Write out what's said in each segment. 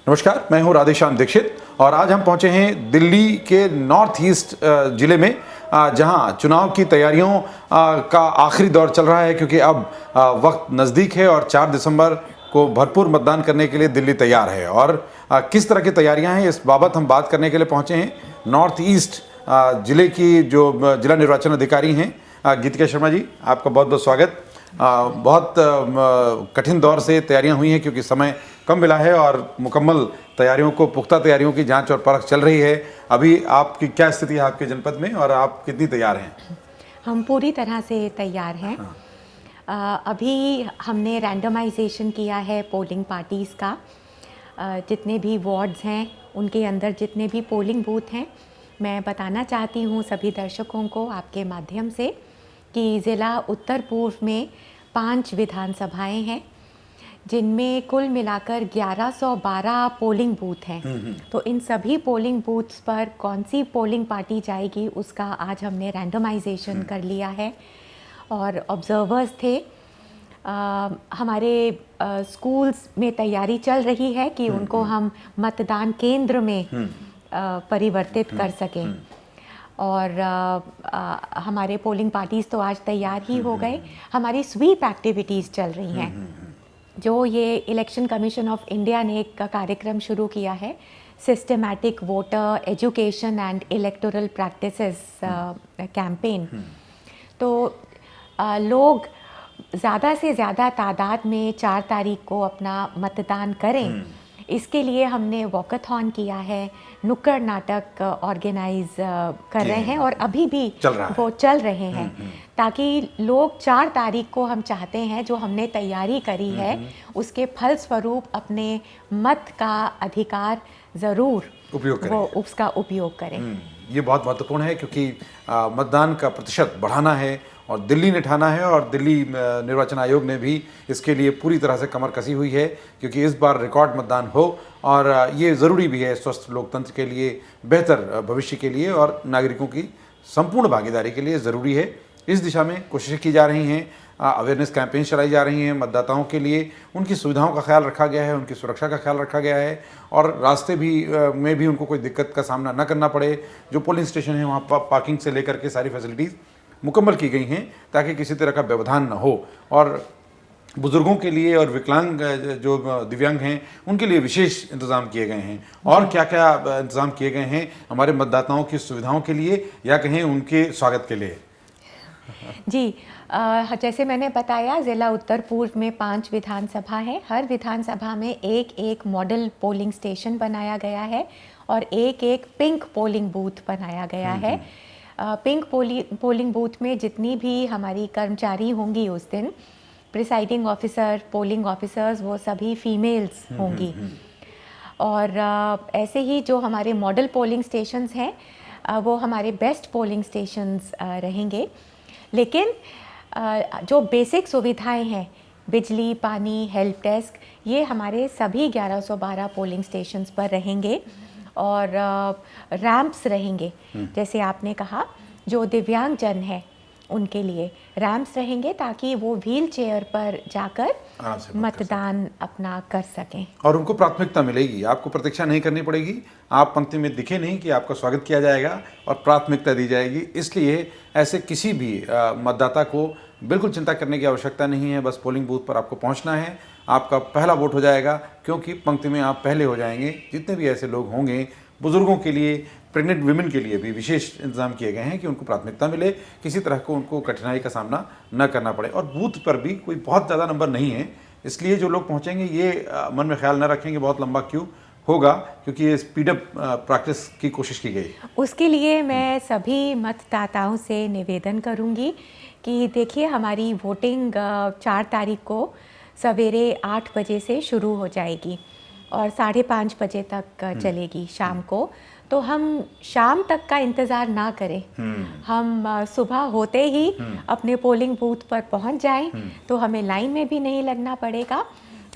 नमस्कार, मैं हूं राधेश्याम दीक्षित और आज हम पहुंचे हैं दिल्ली के नॉर्थ ईस्ट जिले में, जहां चुनाव की तैयारियों का आखिरी दौर चल रहा है, क्योंकि अब वक्त नज़दीक है और 4 दिसंबर को भरपूर मतदान करने के लिए दिल्ली तैयार है। और किस तरह की तैयारियां हैं, इस बाबत हम बात करने के लिए पहुंचे हैं नॉर्थ ईस्ट जिले की जो जिला निर्वाचन अधिकारी हैं गीतिका शर्मा जी, आपका बहुत बहुत स्वागत। बहुत कठिन दौर से तैयारियां हुई हैं, क्योंकि समय कम मिला है और मुकम्मल तैयारियों को, पुख्ता तैयारियों की जांच और परख चल रही है। अभी आपकी क्या स्थिति है आपके जनपद में और आप कितनी तैयार हैं? हम पूरी तरह से तैयार हैं। अभी हमने रैंडमाइजेशन किया है पोलिंग पार्टीज़ का। जितने भी वार्ड्स हैं उनके अंदर जितने भी पोलिंग बूथ हैं, मैं बताना चाहती हूँ सभी दर्शकों को आपके माध्यम से कि ज़िला उत्तर पूर्व में 5 विधानसभाएं हैं, जिनमें कुल मिलाकर 1112 पोलिंग बूथ हैं। तो इन सभी पोलिंग बूथ्स पर कौन सी पोलिंग पार्टी जाएगी उसका आज हमने रैंडमाइजेशन कर लिया है। और ऑब्जर्वर्स थे। हमारे स्कूल्स में तैयारी चल रही है कि उनको हम मतदान केंद्र में परिवर्तित कर सकें। और हमारे पोलिंग पार्टीज़ तो आज तैयार ही हो गए। हमारी स्वीप एक्टिविटीज़ चल रही हैं, जो ये इलेक्शन कमीशन ऑफ इंडिया ने एक कार्यक्रम शुरू किया है, systematic voter education and electoral practices campaign. तो लोग ज़्यादा से ज़्यादा तादाद में 4 तारीख को अपना मतदान करें, इसके लिए हमने वॉकथॉन किया है, नुक्कड़ नाटक ऑर्गेनाइज कर रहे हैं और अभी भी वो चल रहे हैं, ताकि लोग 4 तारीख को, हम चाहते हैं जो हमने तैयारी करी है उसके फल स्वरूप अपने मत का अधिकार ज़रूर उसका उपयोग करें। ये बहुत महत्वपूर्ण है, क्योंकि मतदान का प्रतिशत बढ़ाना है और दिल्ली ने ठाना है और दिल्ली निर्वाचन आयोग ने भी इसके लिए पूरी तरह से कमर कसी हुई है, क्योंकि इस बार रिकॉर्ड मतदान हो और ये ज़रूरी भी है स्वस्थ लोकतंत्र के लिए, बेहतर भविष्य के लिए और नागरिकों की संपूर्ण भागीदारी के लिए ज़रूरी है। इस दिशा में कोशिशें की जा रही हैं, अवेयरनेस कैंपेन चलाई जा रही हैं मतदाताओं के लिए। उनकी सुविधाओं का ख्याल रखा गया है, उनकी सुरक्षा का ख्याल रखा गया है और रास्ते में भी उनको कोई दिक्कत का सामना न करना पड़े। जो पोलिंग स्टेशन है वहाँ पार्किंग से लेकर के सारी फैसिलिटीज़ मुकम्मल की गई हैं, ताकि किसी तरह का व्यवधान न हो। और बुज़ुर्गों के लिए और विकलांग जो दिव्यांग हैं उनके लिए विशेष इंतज़ाम किए गए हैं। और क्या क्या इंतज़ाम किए गए हैं हमारे मतदाताओं की सुविधाओं के लिए, या कहें उनके स्वागत के लिए? जी, जैसे मैंने बताया, ज़िला उत्तर पूर्व में 5 विधानसभा है। हर विधानसभा में एक मॉडल पोलिंग स्टेशन बनाया गया है और एक पिंक पोलिंग बूथ बनाया गया है। पिंक पोलिंग बूथ में जितनी भी हमारी कर्मचारी होंगी उस दिन, प्रिसाइडिंग ऑफिसर, पोलिंग ऑफिसर्स, वो सभी फीमेल्स होंगी। और ऐसे ही जो हमारे मॉडल पोलिंग स्टेशंस हैं वो हमारे बेस्ट पोलिंग स्टेशंस रहेंगे। लेकिन जो बेसिक सुविधाएं हैं, बिजली, पानी, हेल्प डेस्क, ये हमारे सभी 1112 पोलिंग स्टेशंस पर रहेंगे। और रैंप्स रहेंगे, जैसे आपने कहा, जो दिव्यांगजन है उनके लिए रैंप्स रहेंगे, ताकि वो व्हील चेयर पर जाकर मतदान अपना कर सकें। और उनको प्राथमिकता मिलेगी, आपको प्रतीक्षा नहीं करनी पड़ेगी। आप पंक्ति में दिखे नहीं कि आपका स्वागत किया जाएगा और प्राथमिकता दी जाएगी। इसलिए ऐसे किसी भी मतदाता को बिल्कुल चिंता करने की आवश्यकता नहीं है। बस पोलिंग बूथ पर आपको पहुंचना है, आपका पहला वोट हो जाएगा, क्योंकि पंक्ति में आप पहले हो जाएंगे। जितने भी ऐसे लोग होंगे, बुजुर्गों के लिए, प्रेग्नेंट विमेन के लिए भी विशेष इंतजाम किए गए हैं कि उनको प्राथमिकता मिले, किसी तरह को उनको कठिनाई का सामना न करना पड़े। और बूथ पर भी कोई बहुत ज़्यादा नंबर नहीं है, इसलिए जो लोग पहुँचेंगे ये मन में ख्याल न रखें कि बहुत लंबा क्यू होगा, क्योंकि ये स्पीडअप प्रैक्टिस की कोशिश की गई। उसके लिए मैं सभी मतदाताओं से निवेदन करूंगी कि देखिए, हमारी वोटिंग 4 तारीख को सवेरे 8 बजे से शुरू हो जाएगी और 5:30 बजे तक चलेगी शाम को। तो हम शाम तक का इंतज़ार ना करें, हम सुबह होते ही अपने पोलिंग बूथ पर पहुंच जाएं, तो हमें लाइन में भी नहीं लगना पड़ेगा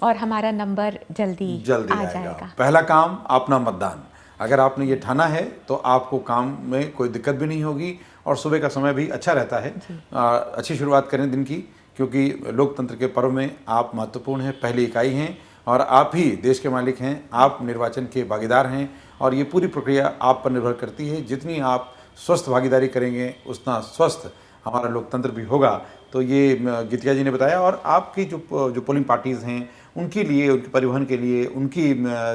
और हमारा नंबर जल्दी आ जाएगा। पहला काम अपना मतदान, अगर आपने ये ठाना है तो आपको काम में कोई दिक्कत भी नहीं होगी और सुबह का समय भी अच्छा रहता है। अच्छी शुरुआत करें दिन की, क्योंकि लोकतंत्र के पर्व में आप महत्वपूर्ण हैं, पहली इकाई हैं और आप ही देश के मालिक हैं, आप निर्वाचन के भागीदार हैं और ये पूरी प्रक्रिया आप पर निर्भर करती है। जितनी आप स्वस्थ भागीदारी करेंगे उतना स्वस्थ हमारा लोकतंत्र भी होगा। तो ये गीतिका जी ने बताया। और आपकी जो पोलिंग पार्टीज़ हैं उनके लिए, उनके परिवहन के लिए, उनकी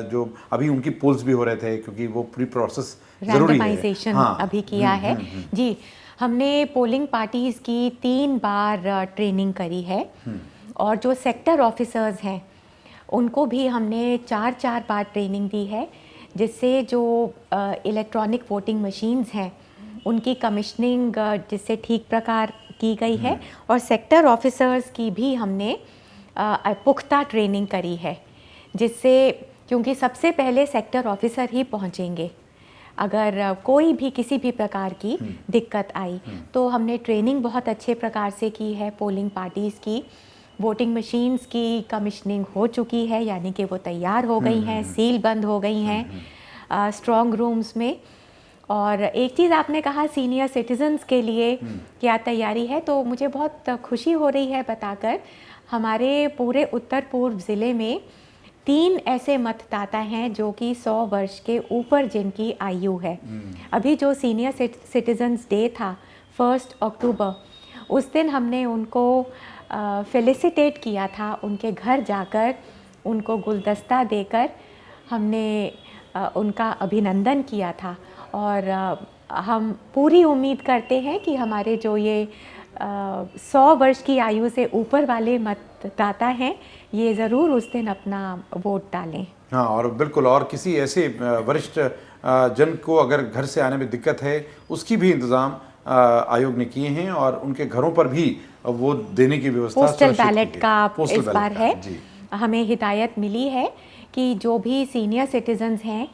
जो अभी उनकी पोल्स भी हो रहे थे क्योंकि वो प्री प्रोसेस जरूरी है। रैंडमाइजेशन अभी किया है जी। हमने पोलिंग पार्टीज़ की 3 बार ट्रेनिंग करी है और जो सेक्टर ऑफिसर्स हैं उनको भी हमने 4-4 बार ट्रेनिंग दी है, जिससे जो इलेक्ट्रॉनिक वोटिंग मशीन्स हैं उनकी कमिश्निंग जिससे ठीक प्रकार की गई है और सेक्टर ऑफिसर्स की भी हमने पुख्ता ट्रेनिंग करी है, जिससे क्योंकि सबसे पहले सेक्टर ऑफिसर ही पहुंचेंगे अगर कोई भी किसी भी प्रकार की दिक्कत आई। तो हमने ट्रेनिंग बहुत अच्छे प्रकार से की है। पोलिंग पार्टीज़ की वोटिंग मशीन्स की कमिश्निंग हो चुकी है, यानी कि वो तैयार हो गई हैं, सील बंद हो गई हैं स्ट्रॉन्ग रूम्स में। और एक चीज़ आपने कहा सीनियर सिटीजन्स के लिए क्या तैयारी है, तो मुझे बहुत खुशी हो रही है बताकर हमारे पूरे उत्तर पूर्व ज़िले में 3 ऐसे मतदाता हैं जो कि 100 वर्ष के ऊपर जिनकी आयु है। अभी जो सीनियर सिटीजन्स डे था 1 अक्टूबर, उस दिन हमने उनको फेलिसिटेट किया था, उनके घर जाकर उनको गुलदस्ता देकर हमने उनका अभिनंदन किया था। और हम पूरी उम्मीद करते हैं कि हमारे जो ये 100 वर्ष की आयु से ऊपर वाले मतदाता हैं ये ज़रूर उस दिन अपना वोट डालें। हाँ, और बिल्कुल। और किसी ऐसे वरिष्ठ जन को अगर घर से आने में दिक्कत है उसकी भी इंतज़ाम आयोग ने किए हैं और उनके घरों पर भी वो देने की व्यवस्था पोस्टल बैलेट का इस बार है। हमें हिदायत मिली है कि जो भी सीनियर सिटीजन्स हैं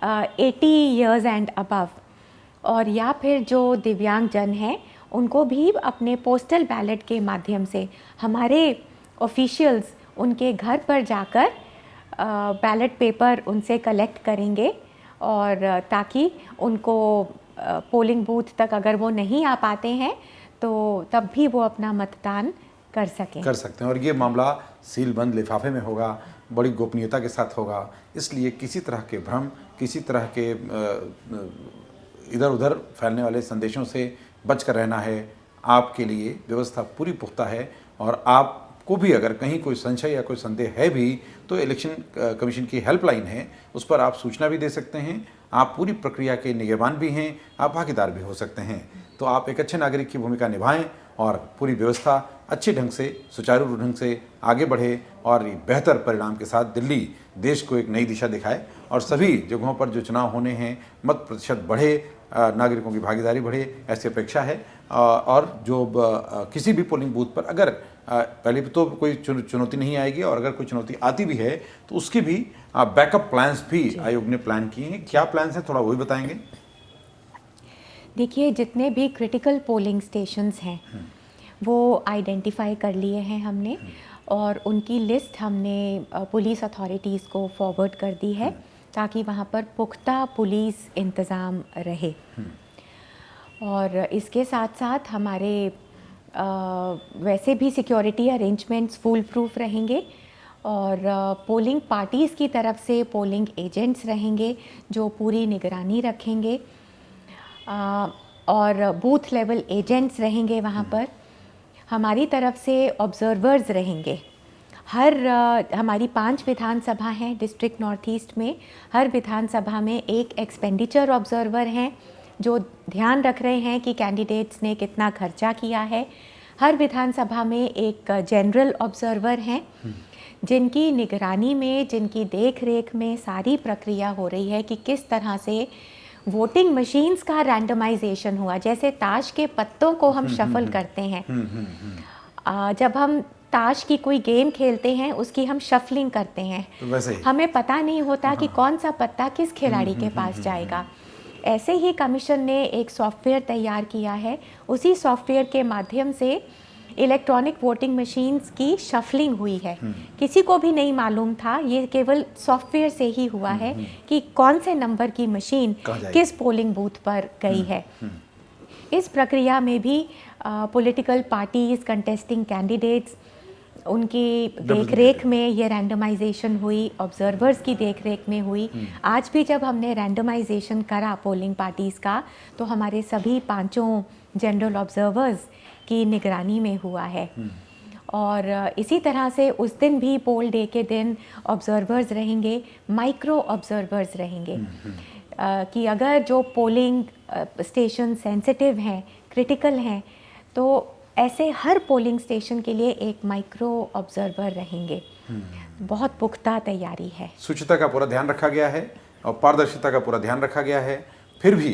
80 इयर्स एंड अबव और या फिर जो दिव्यांग जन हैं उनको भी अपने पोस्टल बैलेट के माध्यम से हमारे ऑफिशियल्स उनके घर पर जाकर बैलेट पेपर उनसे कलेक्ट करेंगे और ताकि उनको पोलिंग बूथ तक अगर वो नहीं आ पाते हैं तो तब भी वो अपना मतदान कर सकते हैं। और ये मामला सील बंद लिफाफे में होगा, बड़ी गोपनीयता के साथ होगा, इसलिए किसी तरह के भ्रम, किसी तरह के इधर उधर फैलने वाले संदेशों से बच कर रहना है। आपके लिए व्यवस्था पूरी पुख्ता है और आपको भी अगर कहीं कोई संशय या कोई संदेह है भी तो इलेक्शन कमीशन की हेल्पलाइन है, उस पर आप सूचना भी दे सकते हैं। आप पूरी प्रक्रिया के निगरान भी हैं, आप भागीदार भी हो सकते हैं। तो आप एक अच्छे नागरिक की भूमिका निभाएं और पूरी व्यवस्था अच्छे ढंग से, सुचारू ढंग से आगे बढ़े और बेहतर परिणाम के साथ दिल्ली देश को एक नई दिशा दिखाए और सभी जगहों पर जो चुनाव होने हैं मत प्रतिशत बढ़े, नागरिकों की भागीदारी बढ़े, ऐसी अपेक्षा है। और जो किसी भी पोलिंग बूथ पर अगर पहले तो कोई चुनौती नहीं आएगी और अगर कोई चुनौती आती भी है तो उसकी भी बैकअप प्लान्स भी आयोग ने प्लान किए हैं। क्या प्लान्स हैं, थोड़ा वो भी बताएंगे? देखिए, जितने भी क्रिटिकल पोलिंग स्टेशंस हैं वो आइडेंटिफाई कर लिए हैं हमने और उनकी लिस्ट हमने पुलिस अथॉरिटीज़ को फॉरवर्ड कर दी है ताकि वहाँ पर पुख्ता पुलिस इंतज़ाम रहे। और इसके साथ साथ हमारे वैसे भी सिक्योरिटी अरेंजमेंट्स फुल प्रूफ रहेंगे और पोलिंग पार्टीज़ की तरफ से पोलिंग एजेंट्स रहेंगे जो पूरी निगरानी रखेंगे और बूथ लेवल एजेंट्स रहेंगे वहाँ पर। हमारी तरफ से ऑब्जर्वर्स रहेंगे। हमारी 5 विधानसभा हैं डिस्ट्रिक्ट नॉर्थ ईस्ट में। हर विधानसभा में एक एक्सपेंडिचर ऑब्जर्वर हैं जो ध्यान रख रहे हैं कि कैंडिडेट्स ने कितना खर्चा किया है। हर विधानसभा में एक जनरल ऑब्जर्वर हैं जिनकी निगरानी में, जिनकी देख रेख में सारी प्रक्रिया हो रही है कि किस तरह से वोटिंग मशीन्स का रैंडमाइजेशन हुआ। जैसे ताश के पत्तों को हम शफल करते हैं, जब हम ताश की कोई गेम खेलते हैं उसकी हम शफलिंग करते हैं, तो वैसे ही हमें पता नहीं होता कि कौन सा पत्ता किस खिलाड़ी के पास जाएगा। ऐसे ही कमीशन ने एक सॉफ्टवेयर तैयार किया है। उसी सॉफ्टवेयर के माध्यम से इलेक्ट्रॉनिक वोटिंग मशीन्स की शफलिंग हुई है। किसी को भी नहीं मालूम था, ये केवल सॉफ्टवेयर से ही हुआ है कि कौन से नंबर की मशीन किस पोलिंग बूथ पर गई है। इस प्रक्रिया में भी पॉलिटिकल पार्टीज, कंटेस्टिंग कैंडिडेट्स उनकी देखरेख में ये रैंडमाइजेशन हुई, ऑब्जर्वर्स की देखरेख में हुई। आज भी जब हमने रैंडमाइजेशन करा पोलिंग पार्टीज़ का, तो हमारे सभी 5 जनरल ऑब्जर्वर्स की निगरानी में हुआ है। और इसी तरह से उस दिन भी पोल डे के दिन ऑब्जर्वर्स रहेंगे, माइक्रो ऑब्जर्वर्स रहेंगे, कि अगर जो पोलिंग स्टेशन सेंसिटिव हैं, क्रिटिकल हैं, तो ऐसे हर पोलिंग स्टेशन के लिए एक माइक्रो ऑब्जर्वर रहेंगे। बहुत पुख्ता तैयारी है। शुचिता का पूरा ध्यान रखा गया है और पारदर्शिता का पूरा ध्यान रखा गया है। फिर भी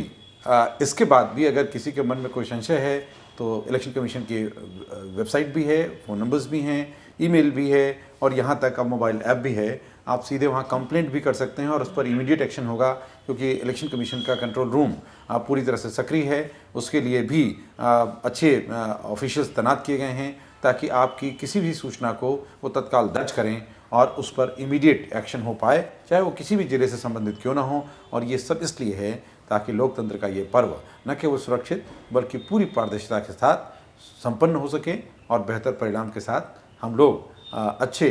इसके बाद भी अगर किसी के मन में कोई संशय है तो इलेक्शन कमीशन की वेबसाइट भी है, फ़ोन नंबर्स भी हैं, ईमेल भी है और यहाँ तक अब मोबाइल ऐप भी है। आप सीधे वहाँ कंप्लेंट भी कर सकते हैं और उस पर इमीडिएट एक्शन होगा, क्योंकि इलेक्शन कमीशन का कंट्रोल रूम पूरी तरह से सक्रिय है। उसके लिए भी अच्छे ऑफिशियल्स तैनात किए गए हैं ताकि आपकी किसी भी सूचना को वो तत्काल दर्ज करें और उस पर इमीडिएट एक्शन हो पाए, चाहे वो किसी भी जिले से संबंधित क्यों ना हो। और ये सब इसलिए है ताकि लोकतंत्र का ये पर्व न केवल सुरक्षित बल्कि पूरी पारदर्शिता के साथ संपन्न हो सके और बेहतर परिणाम के साथ हम लोग अच्छे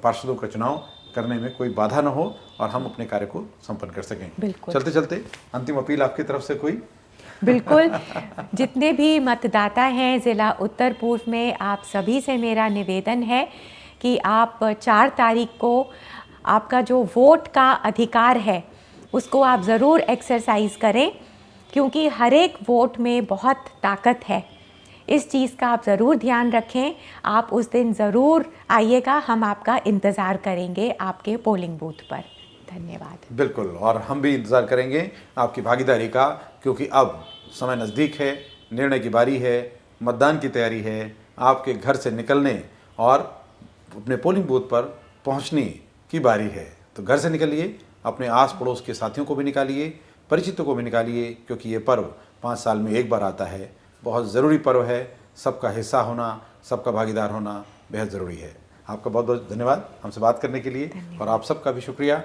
पार्षदों का चुनाव करने में कोई बाधा न हो और हम अपने कार्य को संपन्न कर सकें। बिल्कुल। चलते चलते अंतिम अपील आपकी तरफ से कोई? बिल्कुल। जितने भी मतदाता हैं ज़िला उत्तर पूर्व में, आप सभी से मेरा निवेदन है कि आप 4 तारीख को आपका जो वोट का अधिकार है उसको आप ज़रूर एक्सरसाइज करें, क्योंकि हर एक वोट में बहुत ताकत है। इस चीज़ का आप ज़रूर ध्यान रखें। आप उस दिन ज़रूर आइएगा, हम आपका इंतज़ार करेंगे आपके पोलिंग बूथ पर। धन्यवाद। बिल्कुल, और हम भी इंतज़ार करेंगे आपकी भागीदारी का, क्योंकि अब समय नज़दीक है, निर्णय की बारी है, मतदान की तैयारी है, आपके घर से निकलने और अपने पोलिंग बूथ पर पहुंचने की बारी है। तो घर से निकलिए, अपने आस पड़ोस के साथियों को भी निकालिए, परिचितों को भी निकालिए, क्योंकि ये पर्व 5 साल में एक बार आता है। बहुत ज़रूरी पर्व है। सबका हिस्सा होना, सबका भागीदार होना बेहद ज़रूरी है। आपका बहुत बहुत धन्यवाद हमसे बात करने के लिए और आप सबका भी शुक्रिया